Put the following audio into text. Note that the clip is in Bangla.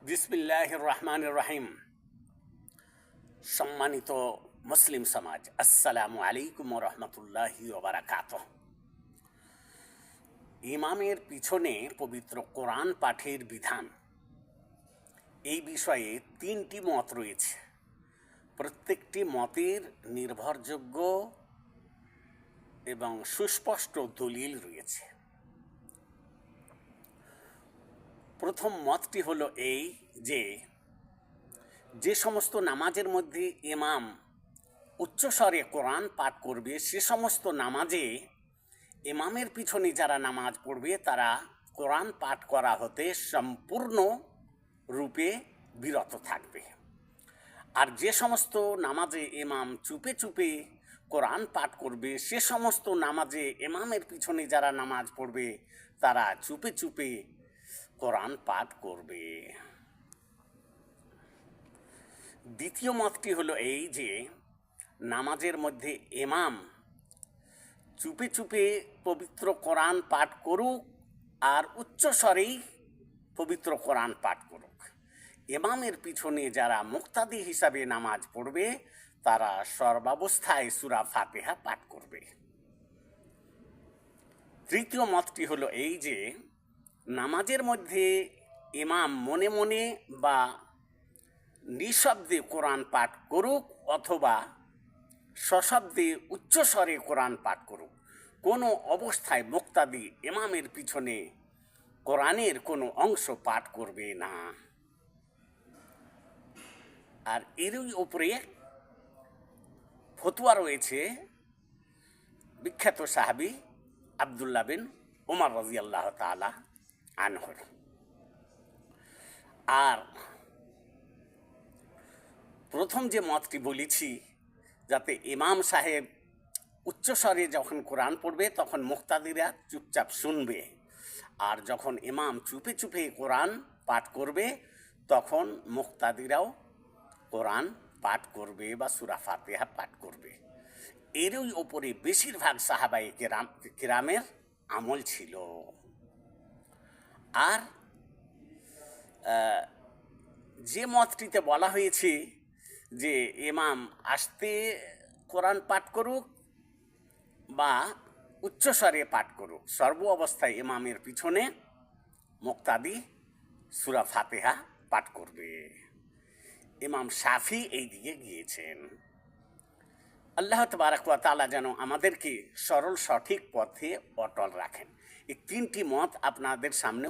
বিসমিল্লাহির রহমানির রহিম। সম্মানিত মুসলিম সমাজ, আসসালামু আলাইকুম ওয়া রাহমাতুল্লাহি ওয়া বারাকাতুহু। ইমামের পিছনে পবিত্র কোরআন পাঠের বিধান, এই বিষয়ে তিনটি মত রয়েছে। প্রত্যেকটি মতের নির্ভরযোগ্য এবং সুস্পষ্ট দলিল রয়েছে। প্রথম মতটি হলো এই যে সমস্ত নামাজের মধ্যে ইমাম উচ্চস্বরে কোরআন পাঠ করবে, সে সমস্ত নামাজে ইমামের পিছনে যারা নামাজ পড়বে তারা কোরআন পাঠ করা হতে সম্পূর্ণ রূপে বিরত থাকবে। আর যে সমস্ত নামাজে ইমাম চুপে চুপে কোরআন পাঠ করবে, সে সমস্ত নামাজে ইমামের পিছনে যারা নামাজ পড়বে তারা চুপে চুপে কোরআন পাঠ করবে। দ্বিতীয় মতটি হলো এই যে নামাজের মধ্যে ইমাম চুপে চুপে পবিত্র কোরআন পাঠ করুক আর উচ্চস্বরেই পবিত্র কোরআন পাঠ করুক, ইমামের পিছনে যারা মুক্তাদি হিসাবে নামাজ পড়বে তারা সর্বাবস্থায় সূরা ফাতিহা পাঠ করবে। তৃতীয় মতটি হলো এই যে নামাজের মধ্যে ইমাম মনে মনে বা নিঃশব্দে কোরআন পাঠ করুক অথবা সশব্দে উচ্চস্বরে কোরআন পাঠ করুক, কোনো অবস্থায় মুক্তাদি ইমামের পিছনে কোরআনের কোনো অংশ পাঠ করবে না। আর এরই উপরে ফতোয়া রয়েছে বিখ্যাত সাহাবী আব্দুল্লাহ বিন উমর রাদিয়াল্লাহু তাআলা আনহুর। আর প্রথম যে মতটি বলেছি, যাতে ইমাম সাহেব উচ্চস্বরে যখন কোরআন পড়বে তখন মুক্তাদিরা চুপচাপ শুনবে, আর যখন ইমাম চুপে চুপে কোরআন পাঠ করবে তখন মুক্তাদিরাও কোরআন পাঠ করবে বা সূরা ফাতিহা পাঠ করবে। এরই ওপরে বেশিরভাগ সাহাবায়ে কেরামের আমল ছিল। আর যে মতটিতে বলা হয়েছে যে ইমাম আস্তে কোরআন পাঠ করুক বা উচ্চস্বরে পাঠ করুক, সর্ব অবস্থায় ইমামের পিছনে মুক্তাদি সূরা ফাতিহা পাঠ করবে। ইমাম শাফি এই দিকে গিয়েছেন। আল্লাহ তাবারক ওয়া তাআলা যেন আমাদেরকে সরল সঠিক পথে অটল রাখেন। এই তিনটি মত আপনাদের সামনে